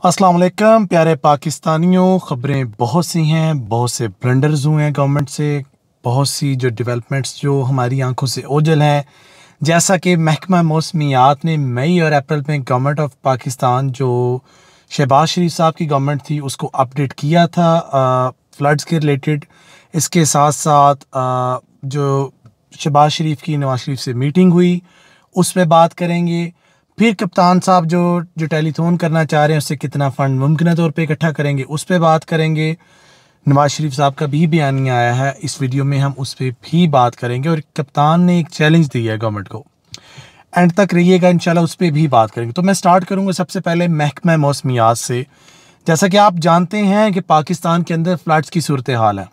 अस्सलाम वालेकुम प्यारे पाकिस्तानियों। ख़बरें बहुत सी हैं, बहुत से ब्लंडर्स हुए हैं गवर्नमेंट से, बहुत सी जो डेवलपमेंट्स जो हमारी आंखों से ओझल हैं। जैसा कि महकमा मौसमियात ने मई और अप्रैल में गवर्नमेंट ऑफ पाकिस्तान जो शहबाज शरीफ साहब की गवर्नमेंट थी उसको अपडेट किया था फ्लड्स के रिलेटेड। इसके साथ साथ जो शहबाज शरीफ की नवाज शरीफ से मीटिंग हुई उस पर बात करेंगे। फिर कप्तान साहब जो टेलीथॉन करना चाह रहे हैं उससे कितना फ़ंड मुमकिन तौर पे इकट्ठा करेंगे उस पर बात करेंगे। नवाज शरीफ साहब का भी बयानिया आया है, इस वीडियो में हम उस पर भी बात करेंगे। और कप्तान ने एक चैलेंज दिया है गवर्नमेंट को, एंड तक रहिएगा, इंशाल्लाह उस पर भी बात करेंगे। तो मैं स्टार्ट करूँगा सबसे पहले महकमा मौसमियात से। जैसा कि आप जानते हैं कि पाकिस्तान के अंदर फ्लड्स की सूरत हाल है।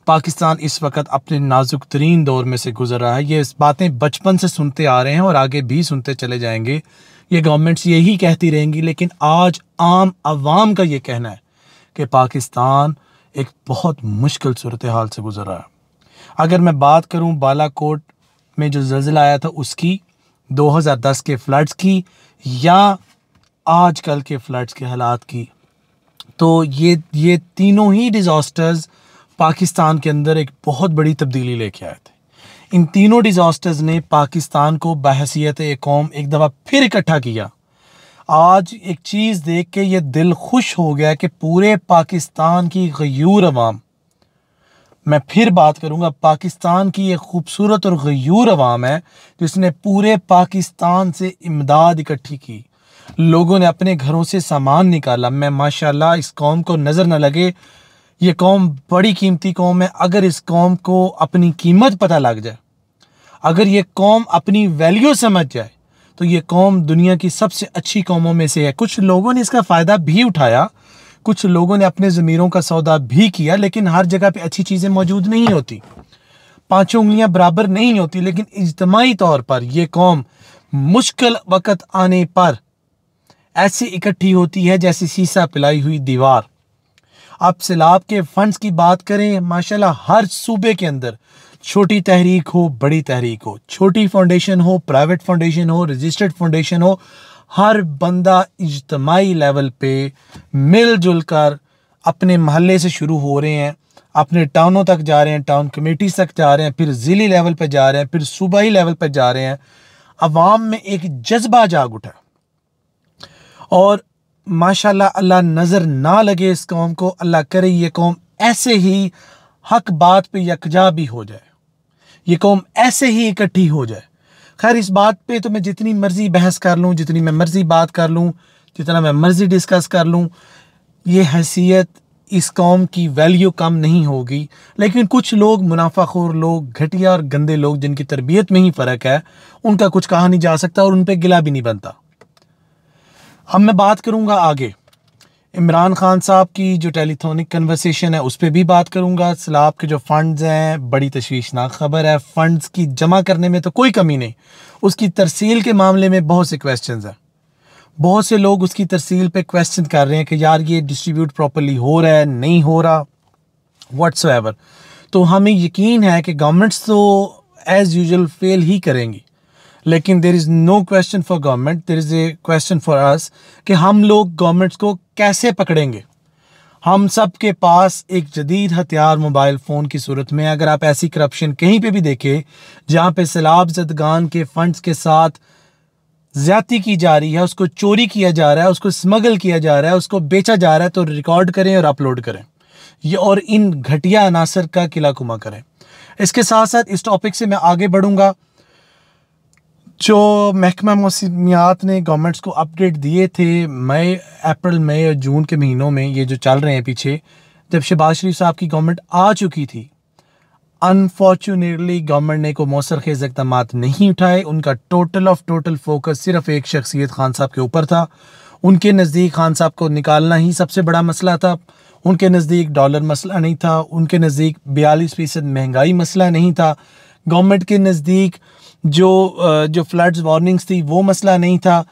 पाकिस्तान इस वक्त अपने नाजुक तरीन दौर में से गुजर रहा है। ये बातें बचपन से सुनते आ रहे हैं और आगे भी सुनते चले जाएंगे। ये गवर्नमेंट्स यही कहती रहेंगी, लेकिन आज आम आवाम का ये कहना है कि पाकिस्तान एक बहुत मुश्किल सूरत हाल से गुजर रहा है। अगर मैं बात करूं बालाकोट में जो ज़ल्ज़ला आया था उसकी, 2010 के फ्लड्स की, या आजकल के फ्लड्स के हालात की, तो ये तीनों ही डिज़ास्टर्स पाकिस्तान के अंदर एक बहुत बड़ी तब्दीली लेके आए थे। इन तीनों डिज़ास्टर्स ने पाकिस्तान को बहैसियत एक कौम एक दफ़ा फिर इकट्ठा किया। आज एक चीज़ देख के ये दिल खुश हो गया कि पूरे पाकिस्तान की गयूर अवाम, मैं फिर बात करूंगा, पाकिस्तान की एक खूबसूरत और गयूर अवाम है जिसने पूरे पाकिस्तान से इमदाद इकट्ठी की। लोगों ने अपने घरों से सामान निकाला। मैं माशाल्लाह इस कौम को नज़र न लगे, ये कौम बड़ी कीमती कौम है। अगर इस कौम को अपनी कीमत पता लग जाए, अगर ये कौम अपनी वैल्यू समझ जाए, तो ये कौम दुनिया की सबसे अच्छी कौमों में से है। कुछ लोगों ने इसका फ़ायदा भी उठाया, कुछ लोगों ने अपने ज़मीरों का सौदा भी किया, लेकिन हर जगह पे अच्छी चीज़ें मौजूद नहीं होती, पाँचों उंगलियां बराबर नहीं होती। लेकिन इज्तिमाई तौर पर यह कौम मुश्किल वक़्त आने पर ऐसी इकट्ठी होती है जैसे शीशा पिलाई हुई दीवार। आप सैलाब के फंड्स की बात करें, माशाल्लाह हर सूबे के अंदर छोटी तहरीक हो, बड़ी तहरीक हो, छोटी फाउंडेशन हो, प्राइवेट फाउंडेशन हो, रजिस्टर्ड फाउंडेशन हो, हर बंदा इज्तिमाई लेवल पे मिलजुल कर अपने महल्ले से शुरू हो रहे हैं, अपने टाउनों तक जा रहे हैं, टाउन कमेटीज तक जा रहे हैं, फिर ज़िली लेवल पे जा रहे हैं, फिर सूबाई लेवल पे जा रहे हैं। अवाम में एक जज्बा जाग उठा और माशाल्लाह अल्लाह नज़र ना लगे इस कौम को। अल्लाह करे ये कौम ऐसे ही हक बात पे यकजा भी हो जाए, ये कौम ऐसे ही इकट्ठी हो जाए। खैर इस बात पे तो मैं जितनी मर्जी बहस कर लूँ, जितनी मैं मर्जी बात कर लूँ, जितना मैं मर्जी डिस्कस कर लूँ, ये हैसियत इस कौम की वैल्यू कम नहीं होगी। लेकिन कुछ लोग, मुनाफाखोर लोग, घटिया और गंदे लोग, जिनकी तरबियत में ही फ़र्क है, उनका कुछ कहा नहीं जा सकता और उन पर गिला भी नहीं बनता। अब मैं बात करूंगा आगे इमरान खान साहब की जो टेलीथोनिक कन्वर्सेशन है उस पर भी बात करूंगा। सैलाब के जो फंड्स हैं, बड़ी तशवीशनाक खबर है। फंड्स की जमा करने में तो कोई कमी नहीं, उसकी तरसील के मामले में बहुत से क्वेश्चंस हैं। बहुत से लोग उसकी तरसील पे क्वेश्चन कर रहे हैं कि यार ये डिस्ट्रीब्यूट प्रॉपर्ली हो रहा है, नहीं हो रहा, व्हाट्सएवर। तो हमें यकीन है कि गवर्नमेंट्स तो एज़ यूजुअल फेल ही करेंगी, लेकिन there is no question for government, there is a question for us कि हम लोग गवर्नमेंट्स को कैसे पकड़ेंगे। हम सब के पास एक जदीद हथियार मोबाइल फ़ोन की सूरत में। अगर आप ऐसी करप्शन कहीं पे भी देखें जहाँ पे सैलाब ज़दगान के फंड्स के साथ ज़्यादती की जा रही है, उसको चोरी किया जा रहा है, उसको स्मगल किया जा रहा है, उसको बेचा जा रहा है, तो रिकॉर्ड करें और अपलोड करें ये, और इन घटिया अनासर का किला कुमा करें। इसके साथ साथ इस टॉपिक से मैं आगे बढ़ूँगा। जो महकमा मौसमियात ने गवर्नमेंट्स को अपडेट दिए थे अप्रैल मई और जून के महीनों में, ये जो चल रहे हैं पीछे, जब शहबाज शरीफ साहब की गवर्नमेंट आ चुकी थी, अनफॉर्चुनेटली गवर्नमेंट ने को मौसर खेज इक़दाम नहीं उठाए। उनका टोटल फोकस सिर्फ एक शख्सियत खान साहब के ऊपर था। उनके नज़दीक खान साहब को निकालना ही सबसे बड़ा मसला था। उनके नज़दीक डॉलर मसला नहीं था, उनके नज़दीक 42% महंगाई मसला नहीं था, गवर्नमेंट के नज़दीक जो फ्लड्स वार्निंग्स थी वो मसला नहीं था।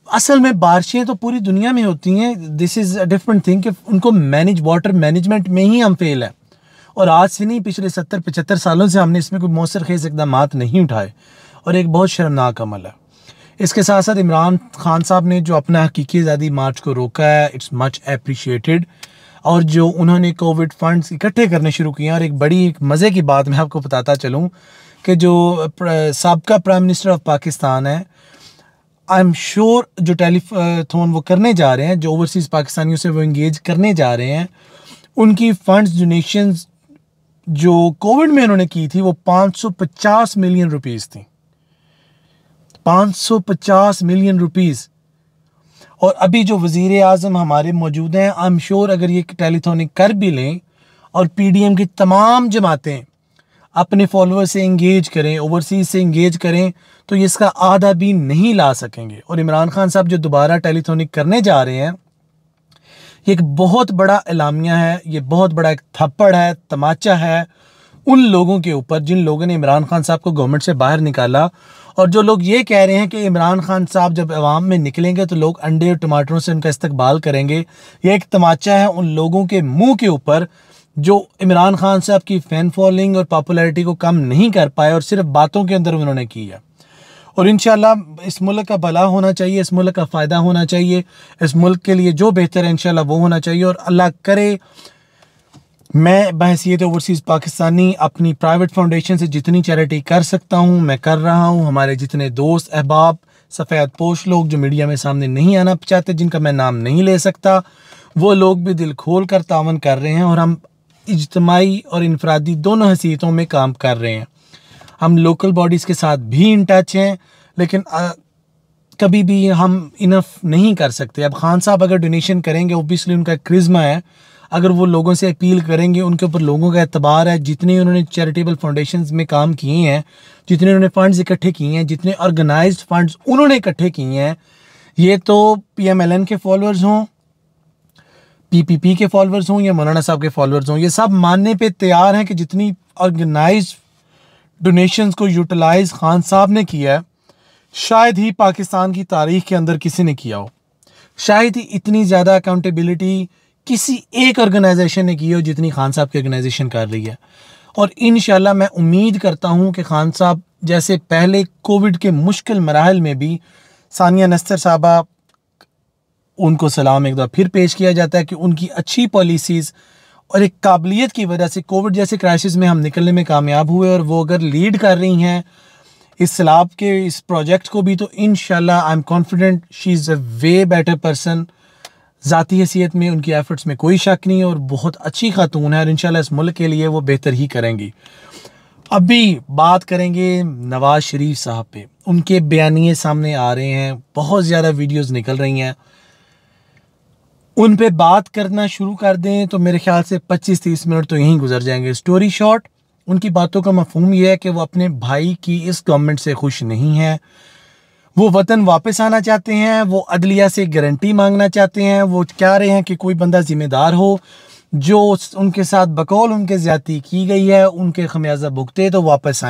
असल में बारिशें तो पूरी दुनिया में होती हैं, this is a different thing कि उनको वाटर मैनेजमेंट में ही हम फेल हैं। और आज से नहीं, पिछले 70-75 सालों से हमने इसमें कोई मौसर खेज इक़दाम नहीं उठाए, और एक बहुत शर्मनाक अमल है। इसके साथ साथ इमरान खान साहब ने जो अपना हकीकी आज़ादी मार्च को रोका है, इट्स मच अप्रिशिएटेड। और जो उन्होंने कोविड फंड्स इकट्ठे करने शुरू किए हैं, और एक बड़ी मज़े की बात मैं आपको बताता चलूँ कि जो साबका प्राइम मिनिस्टर ऑफ पाकिस्तान है, आई एम श्योर जो टेलीथॉन वो करने जा रहे हैं, जो ओवरसीज़ पाकिस्तानियों से वो इंगेज करने जा रहे हैं, उनकी फंड्स डोनेशंस जो कोविड में उन्होंने की थी वो 550 मिलियन रुपीस थी। 550 मिलियन रुपीस। और अभी जो वज़ीर आज़म हमारे मौजूद हैं, आई एम श्योर अगर ये टेलीथॉनिक कर भी लें और पीडीएम की तमाम जमातें अपने फॉलोअर से इंगेज करें, ओवरसीज से इंगेज करें, तो ये इसका आधा भी नहीं ला सकेंगे। और इमरान खान साहब जो दोबारा टेलीथॉनिक करने जा रहे हैं, ये एक बहुत बड़ा एलामिया है, ये बहुत बड़ा एक थप्पड़ है, तमाचा है उन लोगों के ऊपर जिन लोगों ने इमरान खान साहब को गवर्नमेंट से बाहर निकाला। और जो लोग ये कह रहे हैं कि इमरान खान साहब जब अवाम में निकलेंगे तो लोग अंडे और टमाटरों से उनका इस्तकबाल करेंगे, ये एक तमाचा है उन लोगों के मुंह के ऊपर जो इमरान खान साहब की फैन फॉलोइंग और पॉपुलैरिटी को कम नहीं कर पाए और सिर्फ बातों के अंदर उन्होंने की है। और इंशाल्लाह इस मुल्क का भला होना चाहिए, इस मुल्क का फ़ायदा होना चाहिए, इस मुल्क के लिए जो बेहतर है इंशाल्लाह वो होना चाहिए। और अल्लाह करे मैं बहैसियत ओवरसीज़ पाकिस्तानी अपनी प्राइवेट फाउंडेशन से जितनी चैरिटी कर सकता हूँ मैं कर रहा हूँ। हमारे जितने दोस्त अहबाब सफ़ेद पोश लोग जो मीडिया में सामने नहीं आना चाहते, जिनका मैं नाम नहीं ले सकता, वो लोग भी दिल खोल कर तावन कर रहे हैं। और हम इज्तिमाई और इनफरादी दोनों हैसियतों में काम कर रहे हैं। हम लोकल बॉडीज़ के साथ भी इन टच हैं, लेकिन कभी भी हम इनफ नहीं कर सकते। अब खान साहब अगर डोनेशन करेंगे, ओबियसली उनका क्रिज्मा है, अगर वो लोगों से अपील करेंगे, उनके ऊपर लोगों का एतबार है। जितने उन्होंने चैरिटेबल फाउंडेशंस में काम किए हैं, जितने उन्होंने फंड्स इकट्ठे किए हैं, जितने ऑर्गेनाइज्ड फंड्स उन्होंने इकट्ठे किए हैं, ये तो PMLN के फॉलोअर्स हों, PPP के फॉलोअर्स हों या मौलाना साहब के फॉलोअर्स हों, ये सब मानने पे तैयार हैं कि जितनी ऑर्गेनाइज्ड डोनेशंस को यूटिलाइज खान साहब ने किया है, शायद ही पाकिस्तान की तारीख के अंदर किसी ने किया हो। शायद ही इतनी ज़्यादा अकाउंटेबिलिटी किसी एक ऑर्गेनाइजेशन ने की हो जितनी खान साहब की ऑर्गेनाइजेशन कर रही है। और इंशाल्लाह मैं उम्मीद करता हूं कि खान साहब जैसे पहले कोविड के मुश्किल मराहल में भी सानिया नस्तर साहबा, उनको सलाम एक बार फिर पेश किया जाता है कि उनकी अच्छी पॉलिसीज़ और एक काबिलियत की वजह से कोविड जैसे क्राइसिस में हम निकलने में कामयाब हुए। और वो अगर लीड कर रही हैं इस सैलाब के इस प्रोजेक्ट को भी, तो इंशाल्लाह I am confident she is a way better person. ज़ाती हैसियत में उनकी एफर्ट्स में कोई शक नहीं है और बहुत अच्छी खातून है, और इंशाल्लाह इस मुल्क के लिए वो बेहतर ही करेंगी। अभी बात करेंगे नवाज शरीफ साहब पे। उनके बयानिए सामने आ रहे हैं, बहुत ज़्यादा वीडियोस निकल रही हैं, उन पे बात करना शुरू कर दें तो मेरे ख्याल से 25-30 मिनट तो यहीं गुजर जाएंगे। स्टोरी शॉर्ट, उनकी बातों का मफहूम यह है कि वो अपने भाई की इस गवर्नमेंट से खुश नहीं है, वो वतन वापस आना चाहते हैं, वो अदलिया से गारंटी मांगना चाहते हैं, वो कह रहे हैं कि कोई बंदा जिम्मेदार हो जो उनके साथ बकौल उनके ज़्यादती की गई है उनके खमियाजा भुगते तो वापस आए।